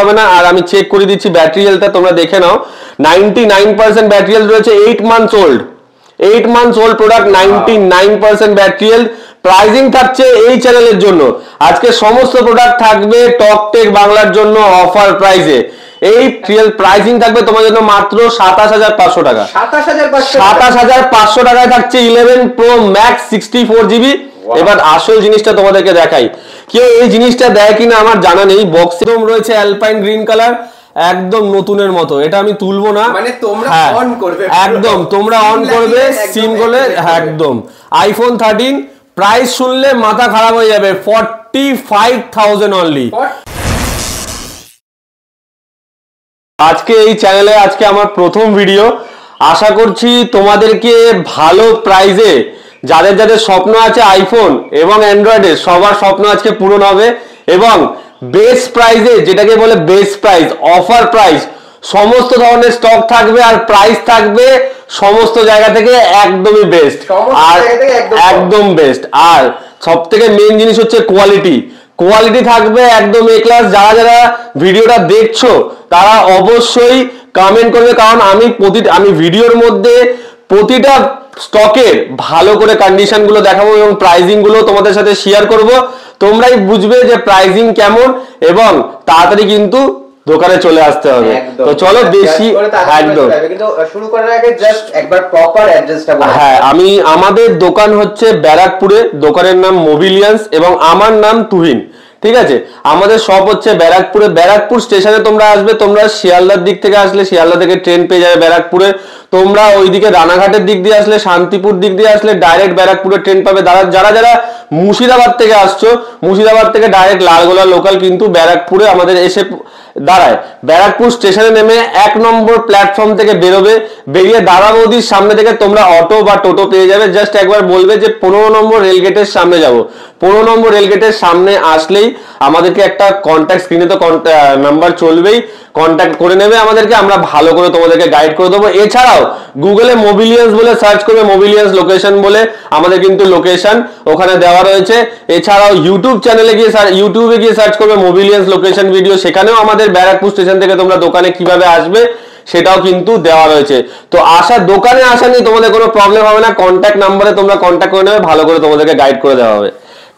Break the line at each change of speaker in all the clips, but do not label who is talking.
হবে না। আর আমি চেক করে দিচ্ছি ব্যাটারি হেলথটা, তোমরা দেখে নাও 99% ব্যাটারি হেলথ রয়েছে, 8 months old, 8 months old product, 99% battery health. Pricing থাকছে এই চ্যানেলের জন্য, আজকে সমস্ত প্রোডাক্ট থাকবে টকটেক বাংলার জন্য অফার প্রাইসে। এই রিয়েল প্রাইজিং থাকবে তোমার জন্য মাত্র 27,500 টাকা। 27,500 টাকায় থাকছে 11 প্রো ম্যাক্স 64GB। এবার আসল জিনিসটা তোমাদেরকে দেখাই, কেউ এই জিনিসটা দেয় কিনা আমার জানা নেই। বক্সে রয়েছে অ্যালপাইন গ্রিন কালার, একদম নতুনের মতো। এটা আমি তুলবো না,
মানে তোমরা অন করবে,
একদম তোমরা অন করবে সিম করলে, একদম আইফোন 13। প্রাইস শুনলে মাথা খারাপ হয়ে যাবে, 45,000 অনলি। আজকে এই চ্যানেলে আজকে আমার প্রথম ভিডিও, আশা করছি তোমাদেরকে ভালো প্রাইজে, যাদের যাদের স্বপ্ন আছে আইফোন এবং অ্যান্ড্রয়েডের, সবার স্বপ্ন আজকে পূরণ হবে। এবং বেস্ট প্রাইজে, যেটাকে বলে বেস্ট প্রাইস, অফার প্রাইস, সমস্ত ধরনের স্টক থাকবে আর প্রাইস থাকবে সমস্ত জায়গা থেকে একদমই বেস্ট, আর একদম বেস্ট। আর সব থেকে মেন জিনিস হচ্ছে কোয়ালিটি, কোয়ালিটি থাকবে একদম এ ক্লাস। যারা যারা ভিডিওটা দেখছো তারা অবশ্যই কমেন্ট করবে, কারণ আমি ভিডিওর মধ্যে প্রতিটা স্টকের ভালো করে কন্ডিশন গুলো দেখাবো এবং প্রাইজিং গুলো তোমাদের সাথে শেয়ার করব। তোমরাই বুঝবে যে প্রাইজিং কেমন, এবং তাড়াতাড়ি কিন্তু দোকানে চলে আসতে হবে। তো চলো বেশি একদম
কিন্তু শুরু করার আগে জাস্ট একবার প্রপার অ্যাড্রেসটা বলো।
হ্যাঁ, আমাদের দোকান হচ্ছে ব্যারাকপুরে, দোকানের নাম মোবিলিয়ান্স এবং আমার নাম তুহিন। ঠিক আছে, আমাদের শপ হচ্ছে ব্যারাকপুরে। ব্যারাকপুর স্টেশনে তোমরা আসবে, তোমরা শিয়ালদার দিক থেকে আসলে শিয়ালদা থেকে ট্রেন পেয়ে যাবে ব্যারাকপুরে। তোমরা ওইদিকে রানাঘাটের দিক দিয়ে আসলে, শান্তিপুর দিক দিয়ে আসলে ডাইরেক্ট ব্যারাকপুরে ট্রেন পাবে। যারা যারা মুর্শিদাবাদ থেকে আসছো, মুর্শিদাবাদ থেকে ডাইরেক্ট লালগোলা লোকাল কিন্তু ব্যারাকপুরে আমাদের এসে দাঁড়ায়। ব্যারাকপুর স্টেশনে নেমে 1 নম্বর প্ল্যাটফর্ম থেকে বেরোবে, বেরিয়ে দাদা বৌদির সামনে থেকে তোমরা অটো বা টোটো পেয়ে যাবে। জাস্ট একবার বলবে যে 15 নম্বর রেলগেটের সামনে যাব। 15 নম্বর রেলগেটের সামনে আসলেই আমাদেরকে একটা কন্ট্যাক্ট, স্ক্রিনে তো নাম্বার চলবেই, কন্ট্যাক্ট করে নেবে আমাদেরকে, আমরা ভালো করে তোমাদেরকে গাইড করে দেবো। এছাড়াও গুগলে মোবিলিয়ান্স বলে সার্চ করবে, মোবিলিয়ান্স লোকেশন বলে আমাদের কিন্তু লোকেশন ওখানে দেওয়া রয়েছে। এছাড়াও ইউটিউব চ্যানেলে গিয়ে ইউটিউবে গিয়ে সার্চ করবে মোবিলিয়ান্স লোকেশন ভিডিও, সেখানেও আমাদের ব্যারাকপুর স্টেশন থেকে তোমরা দোকানে কিভাবে আসবে সেটাও কিন্তু দেওয়া রয়েছে। তো দোকানে আসা নিয়ে তোমাদের কোনো প্রবলেম হবে না, কন্ট্যাক্ট নাম্বারে তোমরা কন্ট্যাক্ট করে নেবে, ভালো করে তোমাদেরকে গাইড করে দেওয়া হবে।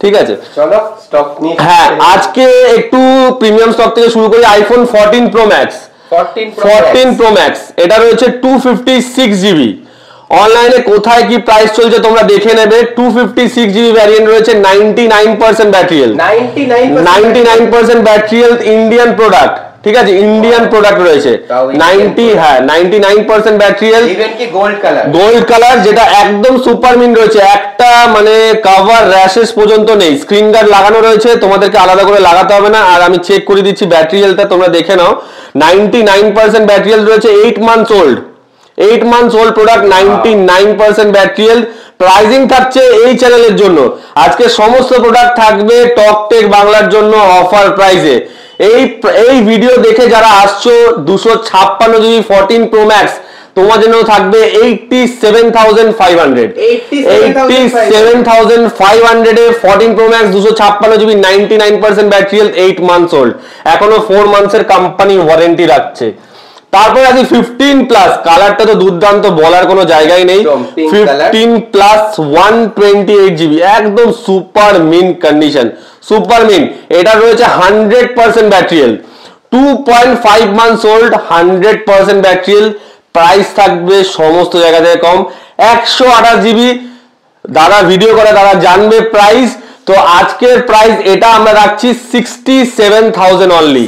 ঠিক আছে,
চলো স্টক নিয়ে।
হ্যাঁ, আজকে একটু প্রিমিয়াম স্টক থেকে শুরু করি। IPhone 14 pro max, 14 pro max, এটা রয়েছে 256GB। অনলাইনে কোথায় কি প্রাইস চলছে তোমরা দেখে নেবে। 256GB ভ্যারিয়েন্ট রয়েছে, 99% battery health, 99% battery health, Indian product. ঠিক আছে, ইন্ডিয়ান প্রোডাক্ট রয়েছে 99% ব্যাটারি হেলথ,
ইভেন কি গোল্ড
কালার, যেটা একদম সুপার মিন রয়েছে। একটা মানে কভার র্যাশেস পর্যন্ত নেই, স্ক্রিন গার্ড লাগানো রয়েছে, তোমাদেরকে আলাদা করে লাগাতে হবে না। আর আমি চেক করে দিচ্ছি ব্যাটারি হেলথটা, তোমরা দেখে নাও 99% ব্যাটারি হেলথ রয়েছে, 8 months old, 8 months old product, 99% battery health. Pricing থাকছে এই চ্যানেলের জন্য, আজকে সমস্ত প্রোডাক্ট থাকবে টকটেক বাংলার জন্য অফার প্রাইসে। এই ভিডিও দেখে যারা আসছো 256GB 14 প্রো ম্যাক্স তোমার জন্য থাকবে 87,500, 87,500 এ 14 pro max 256GB, 99% battery health, 8 months old, এখনো 4 মান্থসের কোম্পানি ওয়ারেন্টি রাখছে। তারপরে আছে 15 প্লাস, কালারটা তো দুর্দান্ত, বলার কোনো জায়গায় নেই। 15 প্লাস 128GB, একদম super mint condition, super mint. এটা রয়েছে 100% battery health, 2.5 months old, 100% battery health. Price থাকবে সমস্ত জায়গা থেকে কম, 128GB। দাদা ভিডিও করে তারা জানবে প্রাইস। তো আজকের প্রাইস এটা আমরা রাখছি 67,000 অনলি,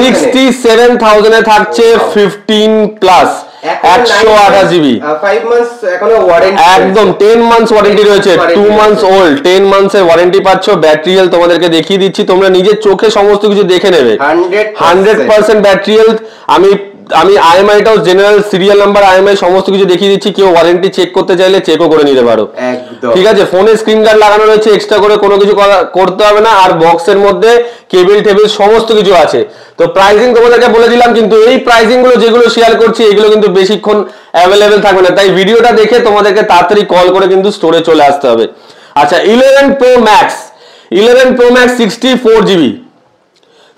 67,000 এ থাকছে 15 প্লাস 128GB,
5 মান্থস এখনো ওয়ারেন্টি,
একদম 10 মান্থস ওয়ারেন্টি রয়েছে, 2 মান্থস ওল্ড, 10 মান্থস এর ওয়ারেন্টি পাচ্ছ। ব্যাটারি হেলথ তোমাদেরকে দেখিয়ে দিচ্ছি, তোমরা নিজের চোখে সমস্ত কিছু দেখে নেবে। 100% ব্যাটারি হেলথ। আমি আইএমআইটাও জেনারেল সিরিয়াল নাম্বার আইএমআই সমস্ত কিছু দেখিয়ে দিচ্ছি, কেউ ওয়ারেন্টি চেক করতে চাইলে চেকও করে নিতে পারো। ঠিক আছে, ফোনে স্ক্রিন গার্ড লাগানো রয়েছে, এক্সট্রা করে কোনো কিছু করতে হবে না। আর বক্সের মধ্যে কেবল টেবিল সমস্ত কিছু আছে। তো প্রাইসিং তোমাদেরকে বলে দিলাম, কিন্তু এই প্রাইসিং গুলো যেগুলো শেয়ার করছি এগুলো কিন্তু বেশিক্ষণ অ্যাভেলেবেল থাকবে না, তাই ভিডিওটা দেখে তোমাদেরকে তাড়াতাড়ি কল করে কিন্তু স্টোরে চলে আসতে হবে। আচ্ছা, 11 pro max 64GB,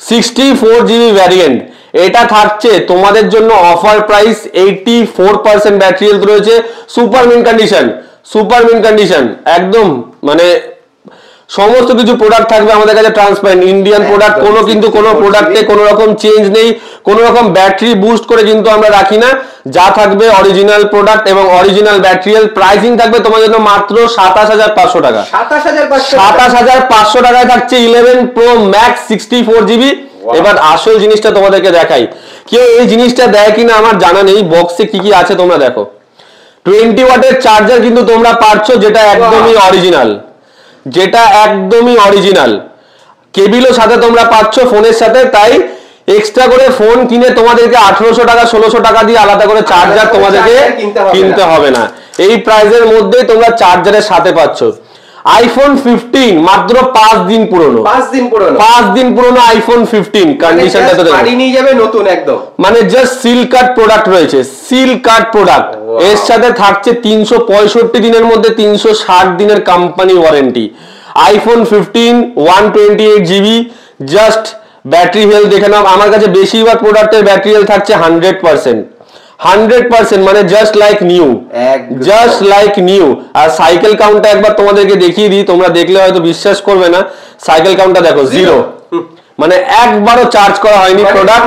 64GB variant, এটা থাকছে তোমাদের জন্য অফার প্রাইস 84% ব্যাটারি হেলথ রয়েছে, super mint condition, super mint condition একদম, মানে সমস্ত কিছু প্রোডাক্ট থাকবে আমাদের কাছে ট্রান্সপারেন্ট ইন্ডিয়ান প্রোডাক্ট, কোনো প্রোডাক্টে কোনো রকম চেঞ্জ নেই, কোনো রকম ব্যাটারি বুস্ট করে কিন্তু আমরা রাখি না, যা থাকবে অরিজিনাল প্রোডাক্ট এবং অরিজিনাল ব্যাটারি হেলথ। প্রাইসিং থাকবে তোমার জন্য মাত্র 27500 টাকা, 27500 টাকায় থাকছে 11 Pro Max 64GB। এবার আসল জিনিসটা তোমাদেরকে দেখাই, কেউ এই জিনিসটা দেয় কিনা আমার জানা নেই, বক্সে কি কি আছে তোমরা দেখো। 20 ওয়াটের চার্জার কিন্তু তোমরা পাচ্ছ, যেটা একদমই অরিজিনাল, যেটা একদমই অরিজিনাল। কেবিলও সাথে তোমরা পাচ্ছ ফোনের সাথে, তাই এক্সট্রা করে ফোন কিনে তোমাদেরকে 1800 টাকা 1600 টাকা দিয়ে আলাদা করে চার্জার তোমাদেরকে কিনতে হবে না। এই প্রাইসের মধ্যেই তোমরা চার্জারের সাথে পাচ্ছ। আইফোন 15 মাত্র 5 দিন পুরনো, 5 দিন পুরনো আইফোন 15 কন্ডিশনটা তো
গাড়ি নিয়ে যাবে নতুন একদম,
মানে জাস্ট সিল কাট প্রোডাক্ট রয়েছে, সিল কাট প্রোডাক্ট। এর সাথে থাকছে 365 দিনের মধ্যে 360 দিনের company warranty. IPhone 15 128GB, just battery health দেখে নাও, আমার কাছে বেশিরভাগ প্রোডাক্টের ব্যাটারি হেলথ থাকছে 100%, মানে just like new, just like new. আর সাইকেল কাউন্টটা একবার তোমাদেরকে দেখিয়ে দিই, তোমরা দেখলে হয়তো বিশ্বাস করবে না, সাইকেল কাউন্টটা দেখো 0, মানে একবারও চার্জ করা হয়নি প্রোডাক্ট,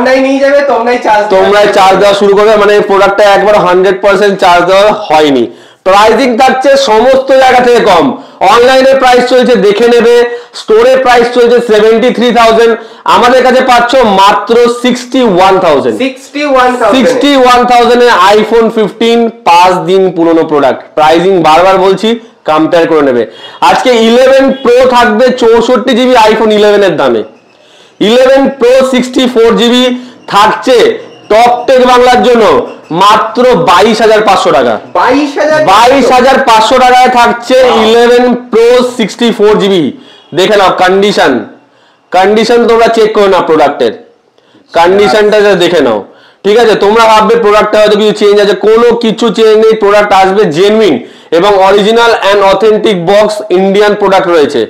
তোমরাই চার্জ দেওয়া শুরু করবে, মানে প্রোডাক্টটা একবার 100% চার্জ দেওয়া হয়নি। প্রাইসিং থাকছে সমস্ত জায়গা থেকে কম, অনলাইনে প্রাইস চলছে দেখে নেবে, স্টোরে প্রাইস চলছে 73000, আমাদের কাছে পাচ্ছ মাত্র 61000 এ আইফোন 15 5 দিন পুরনো প্রোডাক্ট। প্রাইসিং বারবার বলছি, কম্পেয়ার করে নেবে। আজকে 11 Pro থাকবে 64GB আইফোন 11 এর দামে, 11 Pro 64GB থাকছে টপ টেক বাংলার জন্য মাত্র 22500 টাকা, 22500 টাকায় থাকছে 11 Pro 64GB। দেখে নাও কন্ডিশন তোমরা চেক করো না, প্রোডাক্টের কন্ডিশনটা দেখে নাও, ঠিক আছে? তোমরা ভাববে প্রোডাক্টটা হয়তো কিছু চেঞ্জ আছে, কোনো কিছু চেঞ্জ নেই, প্রোডাক্ট আসবে জেনুইন এবং original and authentic box, Indian product রয়েছে,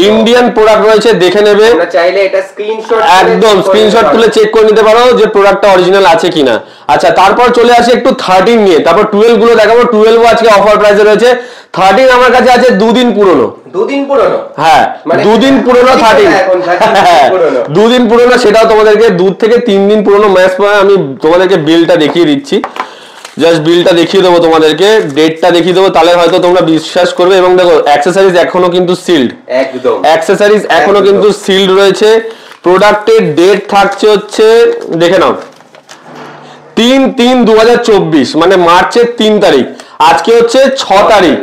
ইন্ডিয়ান প্রোডাক্ট রয়েছে, দেখে নেবে।
তোমরা চাইলে এটা স্ক্রিনশট
একদম স্ক্রিনশট তুলে চেক করে নিতে পারো যে প্রোডাক্টটা অরিজিনাল আছে কিনা। আচ্ছা, তারপর চলে আসে একটু 13 নিয়ে, তারপর 12 গুলো দেখাবো। 12 আজকে অফার প্রাইসে রয়েছে, 13 আমার কাছে আছে 2 দিন পুরনো,
2 দিন পুরনো,
হ্যাঁ 2 দিন পুরনো 13, 2 দিন পুরনো, সেটাও তোমাদেরকে 2 থেকে 3 দিন পুরনো ম্যাচ পায়। আমি তোমাদেরকে বিলটা দেখিয়ে দিচ্ছি, জাস্ট বিলটা দেখিয়ে দেবো তোমাদেরকে, ডেটটা দেখিয়ে দেবো, তাহলে হয়তো তোমরা বিশ্বাস করবে। এবং দেখো অ্যাকসেসরিজ এখনো কিন্তু সিলড,
একদম
অ্যাকসেসরিজ এখনো কিন্তু সিলড রয়েছে। প্রোডাক্টের ডেট থাকছে হচ্ছে, দেখে নাও, 3/3/2024, মানে মার্চের 3 তারিখ, আজকে হচ্ছে 6 তারিখ,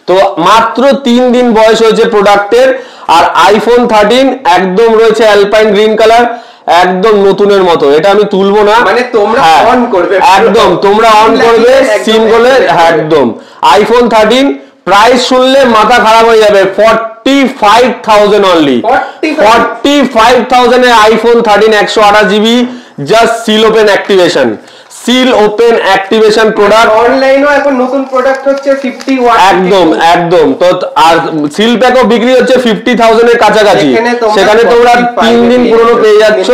তো মাত্র 3 দিন বয়স হয়েছে প্রোডাক্টের। আর আইফোন 13 একদম রয়েছে অ্যালপাইন গ্রিন কালার, একদম নতুনের মতো। এটা আমি তুলবো না,
মানে তোমরা অন করবে,
একদম তোমরা অন করবে সিম করলে, একদম। আইফোন 13 প্রাইস শুনলে মাথা খারাপ হয়ে যাবে, 45,000 অনলি, 45,000 এ iPhone 13 128GB, just seal open activation, seal open activation product.
অনলাইনেও এখন নতুন প্রোডাক্ট হচ্ছে 50 ওয়াট,
একদম তো। আর সিল প্যাকও বিক্রি হচ্ছে 50,000 এর কাছাকাছি, সেখানে তোমরা 3 দিন পুরনো পেয়ে যাচ্ছ,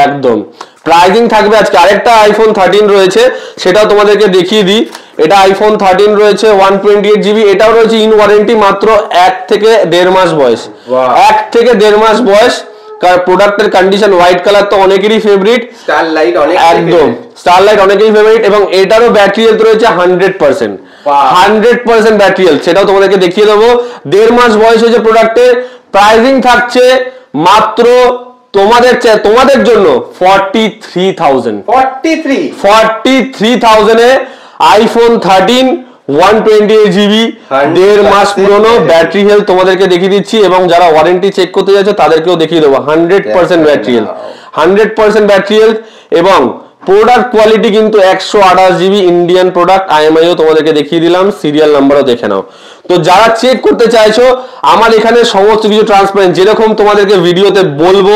একদম। প্রাইসিং থাকবে আজকে। আরেকটা আইফোন 13 রয়েছে, সেটাও তোমাদেরকে দেখিয়ে দিই। এটা আইফোন 13 রয়েছে 128GB, এটাও রয়েছে ইন ওয়ারেন্টি, মাত্র 1 থেকে 1.5 মাস বয়স, 1 থেকে 1.5 মাস বয়স। প্রোডাক্টের কন্ডিশন হোয়াইট কালার তো অনেকেরই ফেভারিট, একদম স্টারলাইট অনেকেরই ফেভারিট, এবং এটারও ব্যাটারি হেলথ রয়েছে 100% ব্যাটারি হেলথ, সেটাও তোমাদেরকে দেখিয়ে দেবো। 1.5 মাস বয়স হয়েছে প্রোডাক্টের। প্রাইসিং থাকছে মাত্র তোমাদের জন্য 43,000 এ আইফোন 13 128GB, 1.5 মাস পুরনো, ব্যাটারি হেলথ তোমাদেরকে দেখিয়ে দিচ্ছি, এবং যারা ওয়ারেন্টি চেক করতে যাচ্ছে তাদেরকেও দেখিয়ে দেবো। 100% ব্যাটারি হেলথ, 100% ব্যাটারি হেলথ, এবং প্রোডাক্ট কোয়ালিটি কিন্তু 128GB ইন্ডিয়ান প্রোডাক্ট। IMEIও তোমাদেরকে দেখিয়ে দিলাম, সিরিয়াল নাম্বারও দেখে নাও। তো যারা চেক করতে চাইছো, আমার এখানে সমস্ত কিছু ট্রান্সপারেন্ট, যেরকম তোমাদেরকে ভিডিওতে বলবো,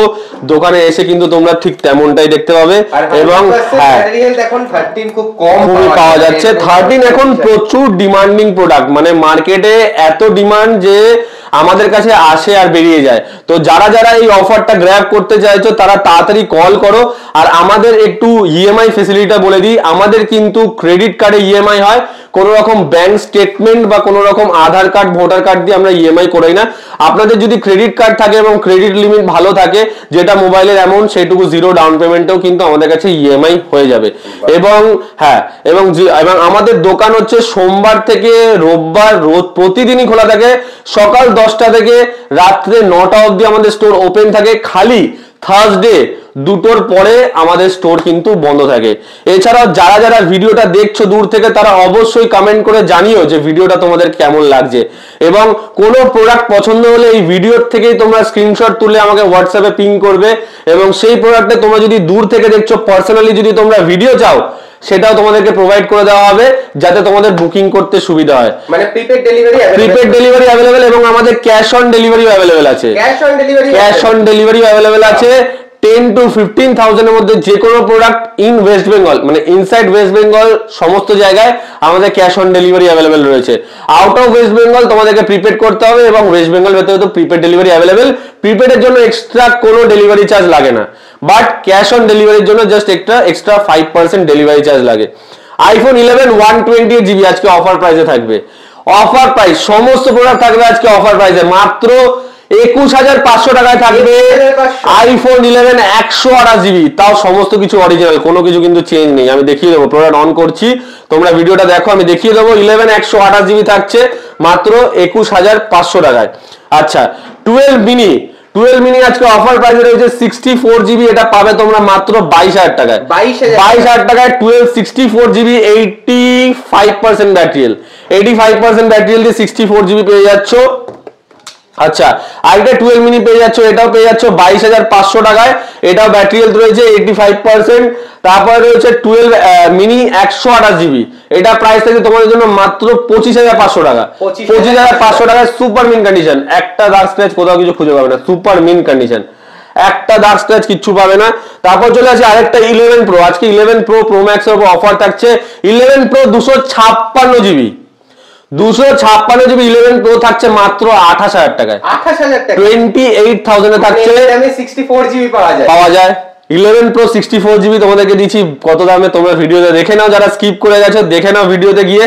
দোকানে এসে কিন্তু তোমরা ঠিক তেমনটাই দেখতে পাবে। এবং হ্যাঁ,
এখন 13 খুব কম
পাওয়া যাচ্ছে। 13 এখন প্রচুর ডিমান্ডিং প্রোডাক্ট, মানে মার্কেটে এত ডিমান্ড যে আমাদের কাছে আসে আর বেরিয়ে যায়। তো যারা যারা এই অফারটা গ্র্যাব করতে চাইছো তারা তাড়াতাড়ি কল করো। আর আমাদের একটু ইএমআই ফেসিলিটিটা বলে দিই, আমাদের কিন্তু ক্রেডিট কার্ডে ইএমআই হয়, কোনো রকম ব্যাংক স্টেটমেন্ট বা কোনো রকম আধার কার্ড ভোটার কার্ড দিয়ে আমরা ইএমআই করাই না। আপনাদের যদি ক্রেডিট কার্ড থাকে এবং ক্রেডিট লিমিট ভালো থাকে, যেটা মোবাইলের অ্যামাউন্ট সেটুকু জিরো ডাউন পেমেন্টেও কিন্তু আমাদের কাছে ইএমআই হয়ে যাবে। এবং হ্যাঁ, এবং আমাদের দোকান হচ্ছে সোমবার থেকে রোববার রোজ প্রতিদিনই খোলা থাকে, সকাল 10টা থেকে রাত্রে 9টা অবধি আমাদের স্টোর ওপেন থাকে। খালি থার্সডে 2টোর পরে আমাদের স্টোর কিন্তু বন্ধ থাকে। এছাড়াও যারা যারা ভিডিওটা দেখছো দূর থেকে তারা অবশ্যই কমেন্ট করে জানিও যে ভিডিওটা তোমাদের কেমন লাগছে, এবং কোনো প্রোডাক্ট পছন্দ হলে এই ভিডিওর থেকেই তোমরা স্ক্রিনশট তুলে আমাকে হোয়াটসঅ্যাপে পিং করবে, এবং সেই প্রোডাক্টে তোমরা যদি দূর থেকে দেখছো পার্সোনালি যদি তোমরা ভিডিও চাও সেটাও তোমাদেরকে প্রোভাইড করে দেওয়া হবে, যাতে তোমাদের বুকিং করতে সুবিধা হয়।
মানে প্রিপেড ডেলিভারি
অ্যাভেলেবেল এবং আমাদের ক্যাশ অন ডেলিভারি অ্যাভেলেবেল আছে। ক্যাশ অন ডেলিভারি অ্যাভেলেবেল আছে। 10 to 15,000 এর মধ্যে যে কোনো প্রোডাক্ট ইন ওয়েস্ট বেঙ্গল, মানে ইনসাইড ওয়েস্ট বেঙ্গল সমস্ত জায়গায় আমাদের ক্যাশ অন ডেলিভারি অ্যাভেলেবেল রয়েছে। আউট অফ ওয়েস্ট বেঙ্গল তোমাদেরকে প্রিপেড করতে হবে, এবং ওয়েস্ট বেঙ্গল ভেতরে তো প্রিপেড ডেলিভারি অ্যাভেলেবেল। প্রিপেডের জন্য এক্সট্রা কোনো ডেলিভারি চার্জ লাগে না, বাট ক্যাশ অন ডেলিভারির জন্য জাস্ট এক্সট্রা 5% ডেলিভারি চার্জ লাগে। আইফোন 11 128GB আজকে অফার প্রাইসে থাকবে। অফার প্রাইস সমস্ত প্রোডাক্ট থাকবে আজকে অফার প্রাইসে মাত্র 21,500 টাকায় থাকবে আইফোন 11 128GB, তাও সমস্ত কিছু অরিজিনাল, কোনো কিছু কিন্তু চেঞ্জ নেই। আমি দেখিয়ে দেবো, প্রোডাক্ট অন করছি, তোমরা ভিডিওটা দেখো, আমি দেখিয়ে দেবো। 11 128GB থাকছে মাত্র 21,500 টাকায়। আচ্ছা, 12 মিনি আজকে অফার প্রাইসে রয়েছে 64GB, এটা পাবে তোমরা মাত্র 22,000 টাকায়। 22,000 টাকায় 12 64GB 85% ব্যাটারি, 85% ব্যাটারি দিয়ে 64GB পেয়ে যাচ্ছ। আচ্ছা, আরেকটা 12 মিনি পেয়ে যাচ্ছ, এটাও পেয়ে যাচ্ছ 22,500 টাকায়, এটাও ব্যাটারি হেলথ রয়েছে 85%। তারপরে রয়েছে 12 মিনি 128GB, এটা প্রাইস থেকে তোমাদের জন্য মাত্র 25,500 টাকা। 25,500 টাকায় সুপার মিন কন্ডিশন, একটা দাগ স্ক্র্যাচ কোথাও কিছু খুঁজে পাবে না, সুপার মিন কন্ডিশন, একটা দাগ স্ক্র্যাচ কিচ্ছু পাবে না। তারপর চলে আসে আরেকটা 11 প্রো, আজকে 11 প্রো প্রো ম্যাক্স এর উপর অফার থাকছে। 11 প্রো 256GB 256GB 11 প্রো থাকছে মাত্র 28,000 টাকায়। 28,000 এ থাকছে,
64GB পাওয়া যায়।
11 প্রো 64GB তোমাদেরকে দিচ্ছি কত দামে, তোমরা ভিডিওতে দেখে নাও, যারা স্কিপ করে গেছো দেখে নাও ভিডিওতে গিয়ে।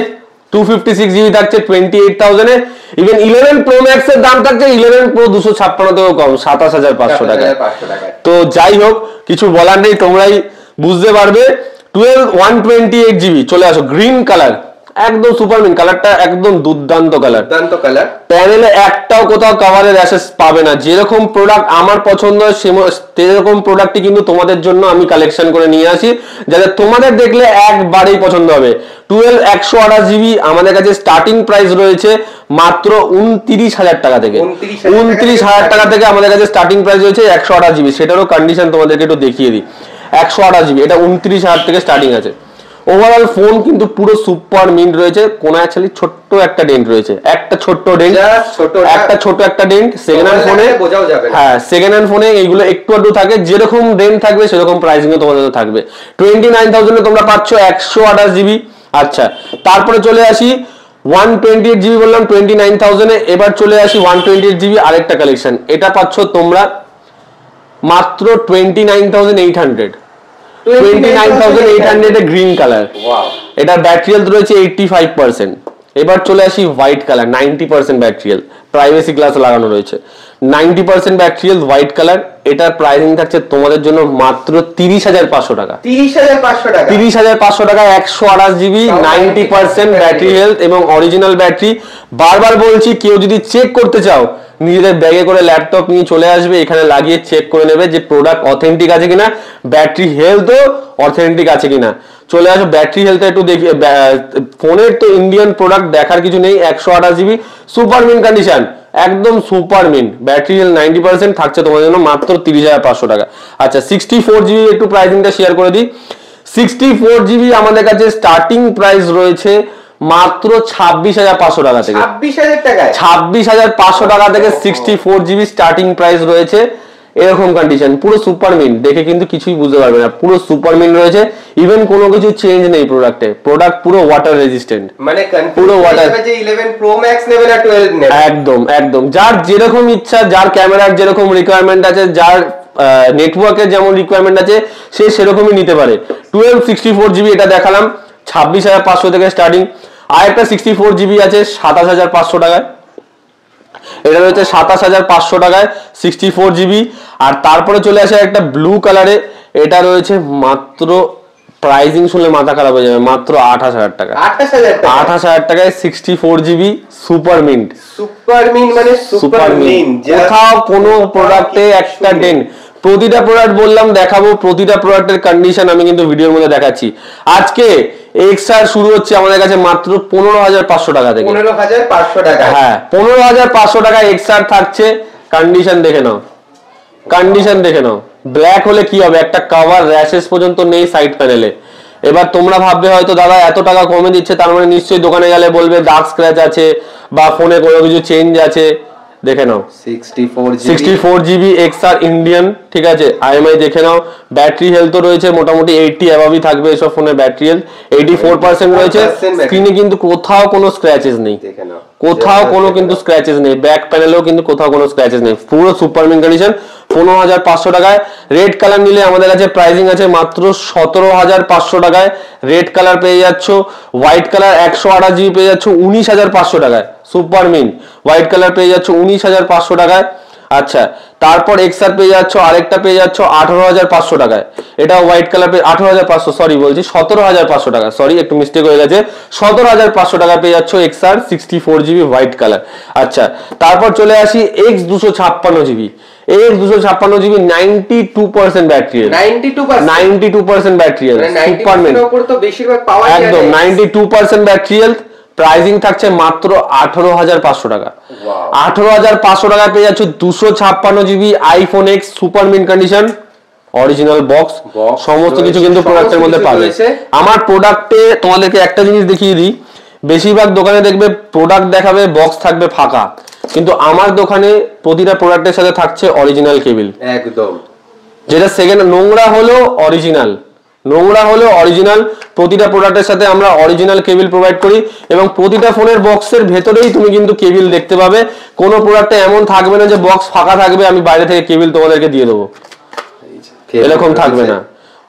256GB থাকছে 28,000 এ। ইভেন 11 প্রো ম্যাক্স এর দাম থাকছে 11 প্রো 256 থেকেও কম, 27,500 টাকায়। তো যাই হোক, কিছু বলার নেই, তোমরাই বুঝতে পারবে। 12 128GB চলে আসো, গ্রিন কালার, একদম সুপারমিন কালারটা, একদম দুর্দান্ত কালার। প্যানেলে একটাও কোথাও কভারের অ্যাসেস পাবে না। যেরকম প্রোডাক্ট আমার পছন্দ হয় সেরকম প্রোডাক্টই কিন্তু তোমাদের জন্য আমি কালেকশন করে নিয়ে আসি, যাতে তোমাদের দেখলে একবারেই পছন্দ হবে। 12 128GB আমাদের কাছে স্টার্টিং প্রাইস রয়েছে মাত্র 29,000 টাকা থেকে। 29,000 টাকা থেকে আমাদের কাছে স্টার্টিং প্রাইস রয়েছে 128GB, সেটারও কন্ডিশন তোমাদেরকে একটু দেখিয়ে দিই। 128GB এটা 29,000 থেকে স্টার্টিং আছে। ওভারঅল ফোন কিন্তু পুরো সুপার মিন্ট রয়েছে, কোনায় খালি ছোট্ট একটা ডেন্ট রয়েছে, একটা ছোট্ট ডেন্ট, একটা ডেন্ট। সেকেন্ড হ্যান্ড ফোনে
বোঝাও যাবে না,
হ্যাঁ সেকেন্ড হ্যান্ড ফোনে এইগুলো একটু আধটু থাকে, যেরকম ডেন্ট থাকবে সেরকম প্রাইসিং তোমাদের থাকবে। 29,000 এ তোমরা পাচ্ছ 128GB। আচ্ছা, তারপরে চলে আসি 128GB বললাম 29,000 এ। এবার চলে আসি 128GB আরেকটা কালেকশন, এটা পাচ্ছ তোমরা মাত্র 29,800 এ গ্রিন কালার। এটা ব্যাটারি হেলথ রয়েছে 85%। এবার চলে আসি white colour, 90% battery health, privacy glass লাগানো রয়েছে, 90% ব্যাটারি হেলথ, হোয়াইট কালার। এটার প্রাইসিং থাকছে তোমাদের জন্য মাত্র 30,500 টাকা। 30,500 টাকা 128GB 90% ব্যাটারি হেলথ এবং অরিজিনাল ব্যাটারি। বারবার বলছি, কেউ যদি চেক করতে চাও নিজেদের ব্যাগে করে ল্যাপটপ নিয়ে চলে আসবে, এখানে লাগিয়ে চেক করে নেবে যে প্রোডাক্ট অথেন্টিক আছে কিনা, ব্যাটারি হেলথও অথেন্টিক আছে কিনা। চলে আসো ব্যাটারি হেলথ একটু দেখি। ফোনের তো ইন্ডিয়ান প্রোডাক্ট দেখার কিছু নেই। 128GB সুপার মিন কন্ডিশন, একদম সুপার মিন, ব্যাটারি হেলথ 90% থাকছে তোমাদের জন্য মাত্র 30,500 টাকা। আচ্ছা, 64GB একটু প্রাইসিংটা শেয়ার করে দিই। 64GB আমাদের কাছে স্টার্টিং প্রাইস রয়েছে মাত্র 26,500 টাকা থেকে। 26,500 টাকা থেকে 64GB স্টার্টিং প্রাইস রয়েছে। এরকম কন্ডিশন, পুরো সুপার মিন্ট, দেখে কিন্তু কিছুই বুঝতে পারবে না, পুরো সুপার মিন্ট রয়েছে। ইভেন কোনো কিছু চেঞ্জ নেই প্রোডাক্টে, প্রোডাক্ট পুরো ওয়াটার রেজিস্ট্যান্ট,
মানে
পুরো ওয়াটার।
যে 11 প্রো ম্যাক্স নেবে না 12 নেবে,
একদম একদম যার যেরকম ইচ্ছা, যার ক্যামেরার যেরকম রিকোয়ারমেন্ট আছে, যার নেটওয়ার্কের যেমন রিকোয়ারমেন্ট আছে, সে সেরকমই নিতে পারে। 1264 GB এটা দেখালাম 26,500 থেকে স্টার্টিং। আর একটা 64 GB আছে 27,500 টাকায়, এটা রয়েছে 27,500 টাকায় 64 GB। আর তারপরে চলে আসে একটা ব্লু কালারে, এটা রয়েছে মাত্র, প্রাইজিং শুনলে মাথা খারাপ হয়ে যাবে, মাত্র 28,000 টাকা। 28,000 টাকায় 64 GB super mint.
Super mint মানে সুপার মিন্ট,
কোথাও কোনো প্রোডাক্টে একটা ডেন্ট, প্রতিটা প্রোডাক্ট বললাম দেখাবো, প্রতিটা প্রোডাক্টের কন্ডিশন আমি কিন্তু ভিডিওর মধ্যে দেখাচ্ছি। আজকে এক্সআর শুরু হচ্ছে আমাদের কাছে মাত্র 15,500 টাকা থেকে।
15,500 টাকা,
হ্যাঁ 15,500 টাকা এক্সআর থাকছে। কন্ডিশন দেখে নাও, কন্ডিশন দেখে নাও। ব্ল্যাক হলে কি হবে, একটা কভার র্যাশেস পর্যন্ত নেই সাইড প্যানেলে। এবার তোমরা ভাববে হয়তো দাদা এত টাকা কমে দিচ্ছে, তার মানে নিশ্চয়ই দোকানে গেলে বলবে ডার্ক স্ক্র্যাচ আছে বা ফোনে কোনো কিছু চেঞ্জ আছে। দেখে নাও 64 GB এক্সআর ইন্ডিয়ান, ঠিক আছে। IMI দেখে নাও। ব্যাটারি হেলথ রয়েছে মোটামুটি 80 অ্যাবাভই থাকবে এসব ফোনের ব্যাটারি হেলথ, 84% রয়েছে। স্ক্রিনে কিন্তু কোথাও কোনো স্ক্র্যাচেস নেই, কোথাও কোনো কিন্তু স্ক্র্যাচেস নেই, ব্যাক প্যানেলেও কিন্তু কোথাও কোনো স্ক্র্যাচেস নেই, পুরো সুপার মিন্ট কন্ডিশন। 15,500 টাকায়। রেড কালার নিলে আমাদের কাছে প্রাইসিং আছে মাত্র 17,500 টাকায় রেড কালার পেয়ে যাচ্ছ। হোয়াইট কালার 128 GB পেয়ে যাচ্ছ 19,500 টাকায় সুপার মিন্ট। হোয়াইট কালার পেয়ে যাচ্ছ 19,500 টাকায়। আচ্ছা, তারপর এক্সআর পেয়ে যাচ্ছ, আরেকটা পেয়ে যাচ্ছ 18,500 টাকায়। এটা হোয়াইট কালার পেয়ে 18,500, সরি বলছি 17,500 টাকা, সরি একটু মিস্টেক হয়ে গেছে। 17,500 টাকা পেয়ে যাচ্ছ এক্সআর 64 GB হোয়াইট কালার। আচ্ছা, তারপর চলে আসি X256 GB। X256 GB 92% battery, 92% battery, super mint একদম 92% ব্যাটারি। প্রাইসিং থাকছে মাত্র 18,500 টাকা। 18,500 টাকা পেয়ে যাচ্ছ 256 GB iPhone x super mint condition, original box, সমস্ত কিছু কিন্তু প্রোডাক্টের মধ্যে পাবে। আমার প্রোডাক্টে তোমাদেরকে একটা জিনিস দেখিয়ে দিই, বেশিরভাগ দোকানে দেখবে প্রোডাক্ট দেখাবে, বক্স থাকবে ফাঁকা, কিন্তু আমার দোকানে প্রতিটা প্রোডাক্টের সাথে থাকছে অরিজিনাল কেবিল
একদম,
যেটা সেকেন্ড নোংরা হলো অরিজিনাল, নোংরা হলো অরিজিনাল। প্রতিটা প্রোডাক্টের সাথে আমরা অরিজিনাল কেবিল প্রোভাইড করি এবং প্রতিটা ফোনের বক্সের ভেতরেই তুমি কিন্তু কেবিল দেখতে পাবে। কোনো প্রোডাক্টে এমন থাকবে না যে বক্স ফাঁকা থাকবে আমি বাইরে থেকে কেবিল তোমাদেরকে দিয়ে দেবো, এরকম থাকবে না।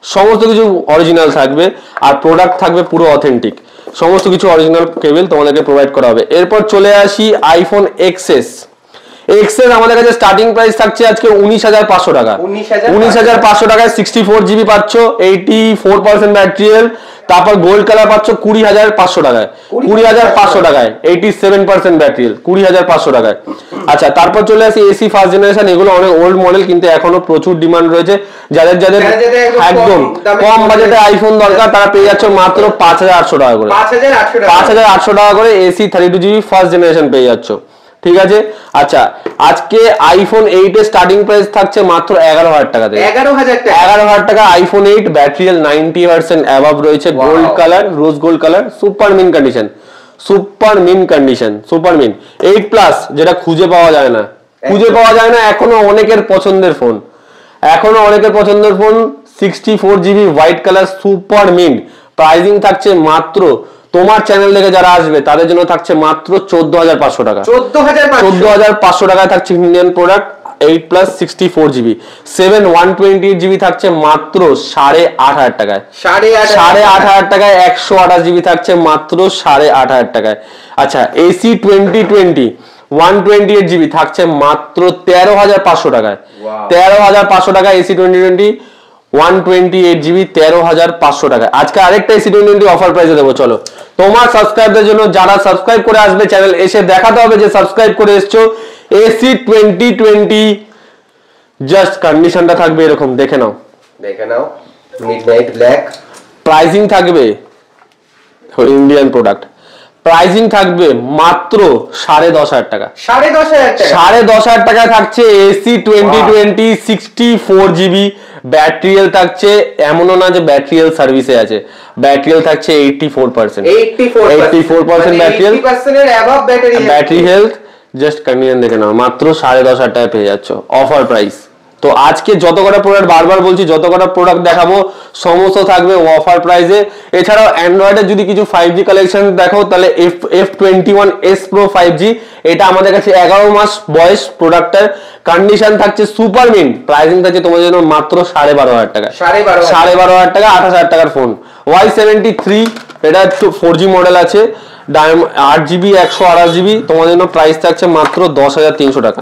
সমস্ত কিছু অরিজিনাল থাকবে আর প্রোডাক্ট থাকবে পুরো অথেন্টিক, সমস্ত কিছু অরিজিনাল কেবিল তোমাদেরকে প্রোভাইড করা হবে। এরপর চলে আসি আইফোন এক্সএস। এক্সএস আমাদের কাছে স্টার্টিং প্রাইস থাকছে আজকে 19,500 টাকা। 19,500 টাকায় 64 GB পাচ্ছ, 84% ব্যাটারি হেলথ। তারপর গোল্ড কালার পাচ্ছ 20,500 টাকায়, 20,500 টাকায় 87% ব্যাটারি হেলথ, 20,500 টাকায়। আচ্ছা, তারপর চলে আসি এসি ফার্স্ট জেনারেশন। এগুলো অনেক ওল্ড মডেল কিন্তু এখনো প্রচুর ডিমান্ড রয়েছে। যাদের যাদের একদম কম বাজেটে আইফোন দরকার তারা পেয়ে যাচ্ছ মাত্র 5,800 টাকা করে, 5,800 টাকা করে এসি 32 GB ফার্স্ট জেনারেশন পেয়ে যাচ্ছ, ঠিক আছে। আচ্ছা, আজকে আইফোন 8 এর স্টার্টিং প্রাইস থাকছে মাত্র 11,000 টাকা থেকে। 11,000 টাকা আইফোন 8 ব্যাটারি হেলথ 90% অ্যাবাভ রয়েছে, gold colour, rose gold colour, super mint condition, super mint condition, super mint 8 plus, যেটা খুঁজে পাওয়া যায় না, খুঁজে পাওয়া যায় না। এখনো অনেকের পছন্দের ফোন, এখনো অনেকের পছন্দের phone 64 GB white colour super mint. Pricing থাকছে মাত্র, তোমার চ্যানেল থেকে যারা আসবে তাদের জন্য থাকছে মাত্র 14,500 টাকা। 14,500 টাকায় থাকছে Indian product 8 plus 64 GB 7 128 GB থাকছে মাত্র 8,500 টাকায়। 8,500 টাকায় 128 GB থাকছে মাত্র 8,500 টাকায়। আচ্ছা, এসি 2020 128 GB থাকছে মাত্র 13,500 টাকায়। 13,500 টাকায় এসি 2020 128 GB 13,500 টাকায়। আজকে আরেকটা এসি 2020 অফার প্রাইসে দেবো। চলো, তোমার সাবস্ক্রাইবদের জন্য, যারা সাবস্ক্রাইব করে আসবে চ্যানেল, এসে দেখাতে হবে যে সাবস্ক্রাইব করে এসছো। এসি 2020 জাস্ট কন্ডিশনটা থাকবে এরকম, দেখে নাও,
দেখে নাও, মিডনাইট ব্ল্যাক।
প্রাইসিং থাকবে ইন্ডিয়ান প্রোডাক্ট, প্রাইসিং থাকবে মাত্র 10,500 টাকা। 10,500 টাকা থাকছে এসি 2020 64 GB ব্যাটারি হেলথ থাকছে। এমনও না যে ব্যাটারি হেলথ সার্ভিসে আছে, ব্যাটারি হেলথ থাকছে 84%, 84% battery health, battery health. Just condition দেখে নাও, মাত্র 10,500 টাকা পেয়ে যাচ্ছ অফার প্রাইস। তো আজকে যত কটা প্রোডাক্ট বারবার বলছি যত কটা প্রোডাক্ট দেখাবো সমস্ত থাকবে অফার প্রাইসে। এছাড়াও অ্যান্ড্রয়েডের যদি কিছু 5G কালেকশন দেখো তাহলে F21s Pro 5G, এটা আমাদের কাছে 11 মাস বয়স প্রোডাক্টের, কন্ডিশন থাকছে সুপার মিন্ট, প্রাইসিং থাকছে তোমাদের জন্য মাত্র 12,500 টাকা, 12,500 টাকা, 28,000 টাকার ফোন। Y73 এটা 4G মডেল আছে, 8GB 128GB, তোমাদের জন্য প্রাইস থাকছে মাত্র 10,300 টাকা,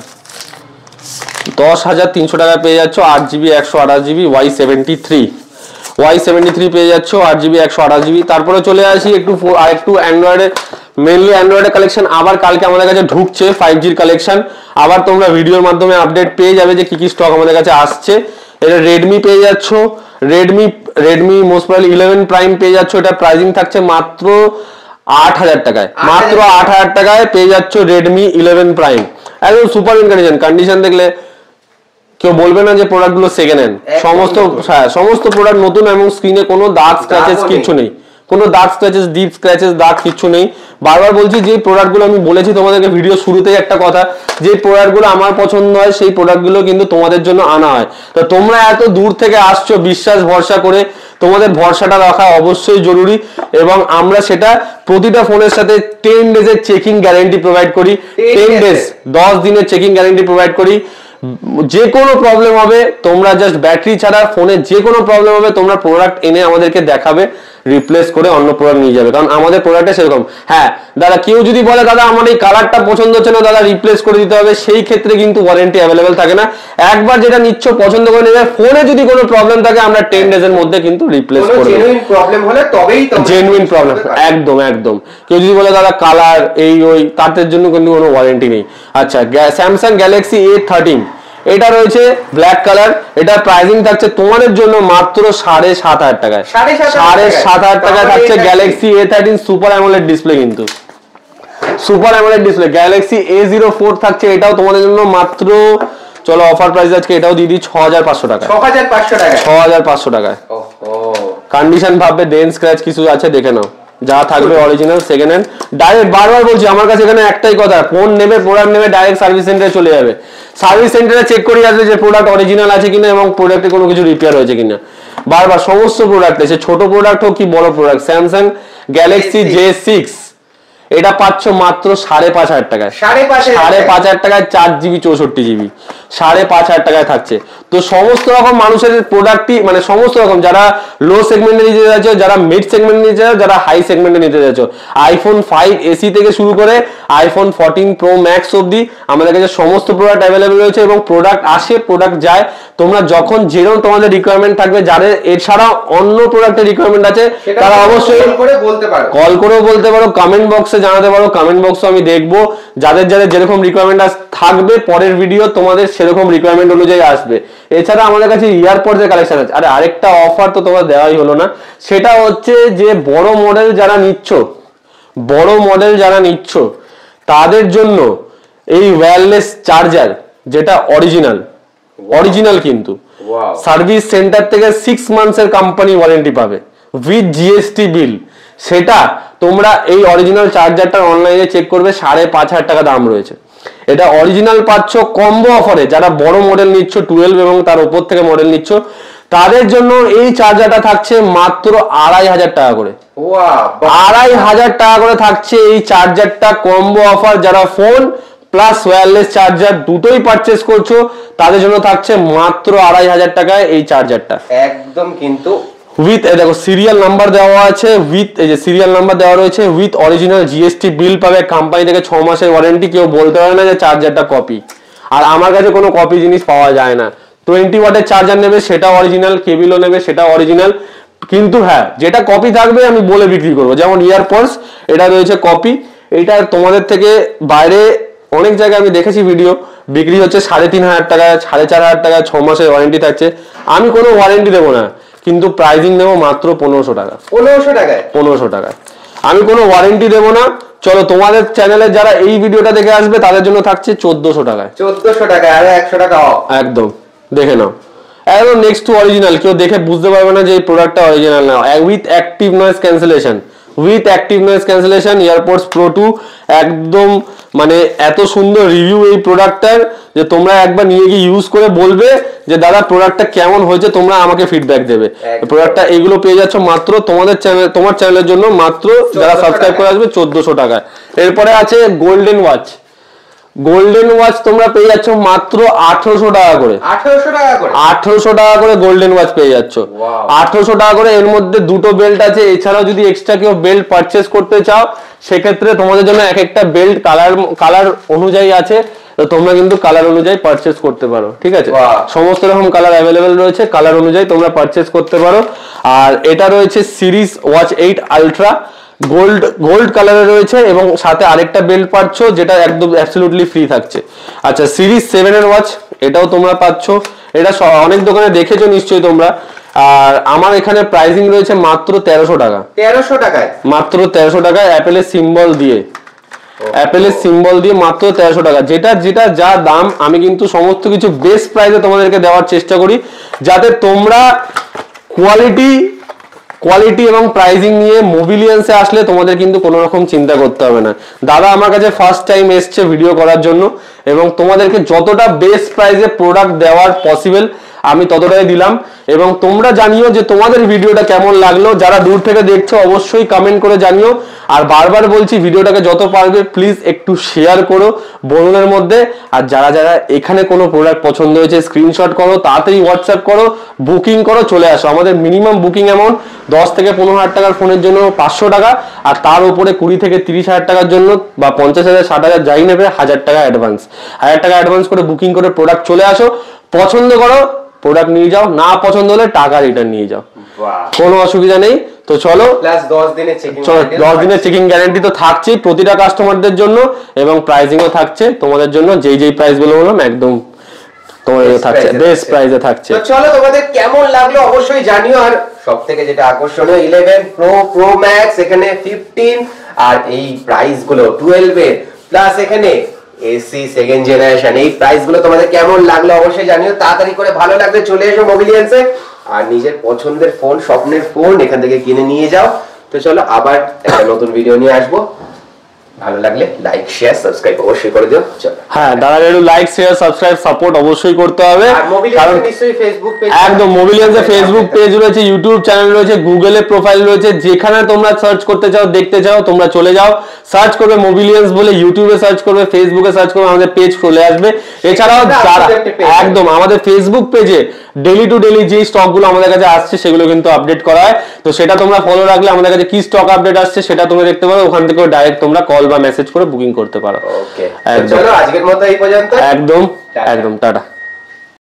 10,300 টাকা পেয়ে যাচ্ছ 8GB 128GB Y73 পেয়ে যাচ্ছ 8GB 128GB। তারপরে চলে আসি একটু অ্যান্ড্রয়েডে, মেনলি অ্যান্ড্রয়েডের কালেকশন আবার কালকে আমাদের কাছে ঢুকছে 5Gর কালেকশন, আবার তোমরা ভিডিওর মাধ্যমে আপডেট পেয়ে যাবে যে কি কি স্টক আমাদের কাছে আসছে। এটা রেডমি পেয়ে যাচ্ছ, রেডমি মোস্ট প্রবাবলি 11 প্রাইম পেয়ে যাচ্ছ, এটা প্রাইসিং থাকছে মাত্র 8,000 টাকায়, মাত্র 8,000 টাকায় পেয়ে যাচ্ছ রেডমি 11 প্রাইম, একদম সুপার কন্ডিশন দেখলে কেউ বলবে না যে প্রোডাক্টগুলো সেকেন্ড হ্যান্ড। সমস্ত প্রোডাক্ট নতুন এবং স্ক্রিনে কোনো দাগ স্ক্র্যাচেস কিছু নেই, কোনো দাগ স্ক্র্যাচেস ডিপ স্ক্র্যাচেস দাগ কিছু নেই। বারবার বলছি যে প্রোডাক্টগুলো আমি বলেছি তোমাদেরকে ভিডিও শুরুতেই একটা কথা, যে প্রোডাক্টগুলো আমার পছন্দ হয় সেই প্রোডাক্টগুলো কিন্তু তোমাদের জন্য আনা হয়। তো তোমরা এত দূর থেকে আসছো বিশ্বাস ভরসা করে, তোমাদের ভরসাটা রাখা অবশ্যই জরুরি এবং আমরা সেটা প্রতিটা ফোনের সাথে 10 ডেজের চেকিং গ্যারান্টি প্রোভাইড করি, 10 ডেজ 10 দিনের চেকিং গ্যারান্টি প্রোভাইড করি। যে কোনো প্রবলেম হবে তোমরা জাস্ট ব্যাটারি ছাড়া ফোনে যে কোনো প্রবলেম হবে তোমরা প্রোডাক্ট এনে আমাদেরকে দেখাবে, রিপ্লেস করে অন্য প্রোডাক্ট নিয়ে যাবে, কারণ আমাদের প্রোডাক্টটা সেরকম। হ্যাঁ দাদা কেউ যদি বলে দাদা আমার এই কালারটা পছন্দ হচ্ছে না দাদা রিপ্লেস করে দিতে হবে, সেই ক্ষেত্রে কিন্তু ওয়ারেন্টি অ্যাভেলেবেল থাকে না। একবার যেটা নিচ্ছ পছন্দ করে নেবে, ফোনে যদি কোনো প্রবলেম থাকে আমরা 10 ডেজের মধ্যে কিন্তু রিপ্লেস করে দেব।
জেনুইন প্রবলেম হলে তবেই তো
জেনুইন প্রবলেম, একদম। কেউ যদি বলে দাদা কালার এই ওই, তাদের জন্য কিন্তু কোনো ওয়ারেন্টি নেই। আচ্ছা স্যামসাং গ্যালাক্সি A13 এটা রয়েছে ব্ল্যাক কালার, এটা প্রাইসিং থাকছে তোমাদের জন্য মাত্র 7,500 টাকায়, 7,500 টাকায় থাকছে Galaxy A13 super AMOLED display, কিন্তু super AMOLED display. Galaxy A04 থাকছে, এটাও তোমাদের জন্য মাত্র, চলো অফার প্রাইস আজকে এটাও দিয়ে দিই 6,500 টাকা, 6,500 টাকায়। কন্ডিশন ভাববে দেন স্ক্র্যাচ কিছু আছে দেখে নাও, যা থাকবে অরিজিনাল সেকেন্ড হ্যান্ড। ডাইরেক্ট বারবার বলছি আমার কাছে এখানে একটাই কথা, ফোন নেবে প্রোডাক্ট নেবে ডাইরেক্ট সার্ভিস সেন্টারে চলে যাবে, সার্ভিস সেন্টারে চেক করে আসবে যে প্রোডাক্ট অরিজিনাল আছে কিনা এবং প্রোডাক্টে কোনো কিছু রিপেয়ার হয়েছে কিনা। বারবার সমস্ত প্রোডাক্ট এসে ছোট প্রোডাক্ট হোক কি বড় প্রোডাক্ট, স্যামসাং গ্যালাক্সি J6 এটা পাচ্ছ মাত্র 5,500 টাকায়, 5,500 টাকায় 4GB 64GB 5,500 টাকায় থাকছে। তো সমস্ত রকম মানুষের প্রোডাক্টই, মানে সমস্ত রকম, যারা লো সেগমেন্টে নিতে যাচ্ছ, যারা মিড সেগমেন্টে নিতে যাচ্ছ, যারা হাই সেগমেন্টে নিতে যাচ্ছ, আইফোন 5 এসি থেকে শুরু করে আইফোন 14 প্রো ম্যাক্স অবধি আমাদের কাছে সমস্ত প্রোডাক্ট অ্যাভেলেবেল রয়েছে এবং প্রোডাক্ট আসে প্রোডাক্ট যায়। তোমরা যখন যেরকম তোমাদের রিকোয়ারমেন্ট থাকবে, যাদের এছাড়া অন্য প্রোডাক্টের রিকোয়ারমেন্ট আছে তারা অবশ্যই কল করেও বলতে পারো, কমেন্ট বক্সে জানাতে পারো, কমেন্ট বক্সে আমি দেখবো যাদের যেরকম রিকোয়ারমেন্ট থাকবে পরের ভিডিও তোমাদের সেরকম রিকোয়ারমেন্ট অনুযায়ী আসবে। এছাড়া আমাদের কাছে ইয়ারপডস এর কালেকশন আছে। আরেকটা অফার তো তোমার দেওয়াই হলো না, সেটা হচ্ছে যে বড় মডেল যারা নিচ্ছ তাদের জন্য এই ওয়্যারলেস চার্জার, যেটা অরিজিনাল কিন্তু সার্ভিস সেন্টার থেকে 6 মান্থসের কোম্পানি ওয়ারেন্টি পাবে উইথ জিএসটি বিল, সেটা তোমরা এই অরিজিনাল চার্জারটা অনলাইনে চেক করবে 5,500 টাকা দাম রয়েছে। এটা অরিজিনাল পাচ্ছ কম্বো অফারে, যারা বড় মডেল নিচ্ছ 12 এবং তার উপর থেকে মডেল নিচ্ছ তাদের জন্য এই চার্জারটা থাকছে মাত্র 2,500 টাকা করে, 2,500 টাকা করে থাকছে এই চার্জারটা কম্বো অফার। যারা ফোন প্লাস ওয়্যারলেস চার্জার দুটোই পারচেস করছো তাদের জন্য থাকছে মাত্র 2,500 টাকায় এই চার্জারটা,
একদম কিন্তু
উইথ দেখো সিরিয়াল নাম্বার দেওয়া আছে, উইথ এই যে সিরিয়াল নাম্বার দেওয়া রয়েছে, উইথ অরিজিনাল জিএসটি বিল পাবে, কোম্পানি থেকে 6 মাসের ওয়ারেন্টি। কেউ বলতে পারে না যে চার্জারটা কপি, আর আমার কাছে কোনো কপি জিনিস পাওয়া যায় না। 20 ওয়াটের চার্জার নেবে সেটা অরিজিনাল, কেবিলও নেবে সেটা অরিজিনাল, কিন্তু হ্যাঁ যেটা কপি থাকবে আমি বলে বিক্রি করবো। যেমন ইয়ারপডস এটা রয়েছে কপি, এটা তোমাদের থেকে বাইরে অনেক জায়গায় আমি দেখেছি ভিডিও বিক্রি হচ্ছে 3,500 টাকায়, 4,500 টাকায়, 6 মাসের ওয়ারেন্টি থাকছে। আমি কোনো ওয়ারেন্টি দেবো না, কিন্তু প্রাইসিং দেবো মাত্র 1,500 টাকা, 1,500 টাকায়। আমি কোনো ওয়ারেন্টি দেবো না। চলো তোমাদের চ্যানেলে যারা এই ভিডিওটা দেখে আসবে তাদের জন্য থাকছে 1,400 টাকায়,
1,400 টাকায়, আরো 100 টাকা অফ।
একদম দেখে নাও, একদম নেক্সট টু অরিজিনাল, কেউ দেখে বুঝতে পারবে না যে এই প্রোডাক্টটা অরিজিনাল না, with active noise cancellation, with active noise cancellation AirPods pro 2 একদম মানে এত সুন্দর রিভিউ এই প্রোডাক্টটার যে তোমরা একবার নিয়ে গিয়ে ইউজ করে বলবে যে দাদা প্রোডাক্টটা কেমন হয়েছে, তোমরা আমাকে ফিডব্যাক দেবে। প্রোডাক্টটা এগুলো পেয়ে যাচ্ছ মাত্র তোমাদের চ্যানেল, তোমার চ্যানেলের জন্য মাত্র যারা সাবস্ক্রাইব করে আসবে 1400 টাকায়। এরপরে আছে গোল্ডেন ওয়াচ। গোল্ডেন ওয়াচ তোমরা পেয়ে যাচ্ছ মাত্র 1800 টাকা করে। 1800 টাকা করে গোল্ডেন ওয়াচ পেয়ে যাচ্ছ। 1800 টাকা করে। এর মধ্যে দুটো বেল্ট আছে, এছাড়াও যদি এক্সট্রা কেউ বেল্ট পারচেস করতে চাও সেক্ষেত্রে তোমাদের জন্য এক একটা বেল্ট কালার অনুযায়ী আছে, তো তোমরা কিন্তু কালার অনুযায়ী পারচেস করতে পারো, ঠিক আছে? সমস্ত রকম কালার অ্যাভেলেবেল রয়েছে, কালার অনুযায়ী তোমরা পারচেস করতে পারো। আর এটা রয়েছে সিরিজ ওয়াচ 8 আলট্রা, গোল্ড কালারে রয়েছে এবং সাথে আরেকটা বেল্ট পাচ্ছ যেটা একদম অ্যাবসলিউটলি ফ্রি থাকছে। আচ্ছা, সিরিজ 7 এর ওয়াচ এটাও তোমরা পাচ্ছ, এটা অনেক দোকানে দেখেছো নিশ্চয়ই তোমরা। আর আমার এখানে প্রাইসিং রয়েছে মাত্র 1300 টাকা। 1300 টাকায়, মাত্র 1300 টাকায় অ্যাপেলের সিম্বল দিয়ে, অ্যাপেলের সিম্বল দিয়ে মাত্র 1300 টাকা। যেটা যেটা যা দাম আমি কিন্তু সমস্ত কিছু বেস্ট প্রাইসে তোমাদেরকে দেওয়ার চেষ্টা করি, যাতে তোমরা কোয়ালিটি এবং প্রাইসিং নিয়ে মোবিলিয়ান্সে আসলে তোমাদের কিন্তু কোনো রকম চিন্তা করতে হবে না। দাদা আমার কাছে ফার্স্ট টাইম এসছে ভিডিও করার জন্য এবং তোমাদেরকে যতটা বেস্ট প্রাইসে প্রোডাক্ট দেওয়ার পসিবল আমি ততটাই দিলাম। এবং তোমরা জানিও যে তোমাদের ভিডিওটা কেমন লাগলো, যারা দূর থেকে দেখছো অবশ্যই কমেন্ট করে জানিও। আর বারবার বলছি ভিডিওটাকে যত পারবে প্লিজ একটু শেয়ার করো বন্ধুদের মধ্যে। আর যারা যারা এখানে কোনো প্রোডাক্ট পছন্দ হয়েছে স্ক্রিনশট করো, তাড়াতাড়ি হোয়াটসঅ্যাপ করো, বুকিং করো, চলে আসো। আমাদের মিনিমাম বুকিং অ্যামাউন্ট 10 থেকে 15,000 টাকার ফোনের জন্য 500 টাকা, আর তার উপরে 20 থেকে 30,000 টাকার জন্য বা 50,000 60,000 যাই নেবে 1000 টাকা অ্যাডভান্স। 1000 টাকা অ্যাডভান্স করে বুকিং করে প্রোডাক্ট চলে আসো, পছন্দ করো প্রোডাক্ট নিয়ে যাও, না পছন্দ হলে টাকা রিটার্ন নিয়ে যাও, কোনো অসুবিধা নেই। তো চলো, প্লাস 10 দিনের চেকিং গ্যারান্টি তো থাকছেই প্রতিটা কাস্টমারদের জন্য, এবং প্রাইসিংও থাকছে তোমাদের জন্য। যেই প্রাইস গুলো বললাম একদম তোমাদের থাকছে, বেস্ট প্রাইসে থাকছে।
তো চলো, তোমাদের কেমন লাগলো অবশ্যই জানিও। আর সবথেকে যেটা আকর্ষণীয় 11 প্রো ম্যাক্স, এখানে 15, আর এই প্রাইস গুলো 12 এর প্লাস এখানে এসি সেকেন্ড জেনারেশন, এই প্রাইস গুলো তোমাদের কেমন লাগলো অবশ্যই জানিও। তাড়াতাড়ি করে ভালো লাগলে চলে এসো মোবিলিয়ান্সে আর নিজের পছন্দের ফোন, স্বপ্নের ফোন এখান থেকে কিনে নিয়ে যাও। তো চলো, আবার একটা নতুন ভিডিও নিয়ে আসবো। ভালো লাগলে লাইক শেয়ার সাবস্ক্রাইব অবশ্যই করে দিও। চলো,
হ্যাঁ দাদা, একটু লাইক শেয়ার সাবস্ক্রাইব সাপোর্ট অবশ্যই করতে হবে।
কারণ নিশ্চয়ই ফেসবুক পেজ,
একদম মোবিলিয়ান্সে ফেসবুক পেজ রয়েছে, ইউটিউব চ্যানেল রয়েছে, গুগলে প্রোফাইল রয়েছে। যেখানে তোমরা সার্চ করতে চাও, দেখতে চাও, তোমরা চলে যাও, সার্চ করবে মোবিলিয়ান্স বলে, ইউটিউবে সার্চ করবে, ফেসবুকে সার্চ করবে, আমাদের পেজ চলে আসবে। এছাড়াও যারা একদম আমাদের ফেসবুক পেজে ডেইলি টু ডেইলি যে স্টকগুলো আমাদের কাছে আসছে সেগুলো কিন্তু আপডেট করা হয়, তো সেটা তোমরা ফলো রাখলে আমাদের কাছে কি স্টক আপডেট আসছে সেটা তোমরা দেখতে পারো। ওখান থেকে ডাইরেক্ট তোমরা কল বা মেসেজ করে বুকিং করতে পারো।
ওকে, চলো আজকের মতো এই পর্যন্ত।
একদম টাটা।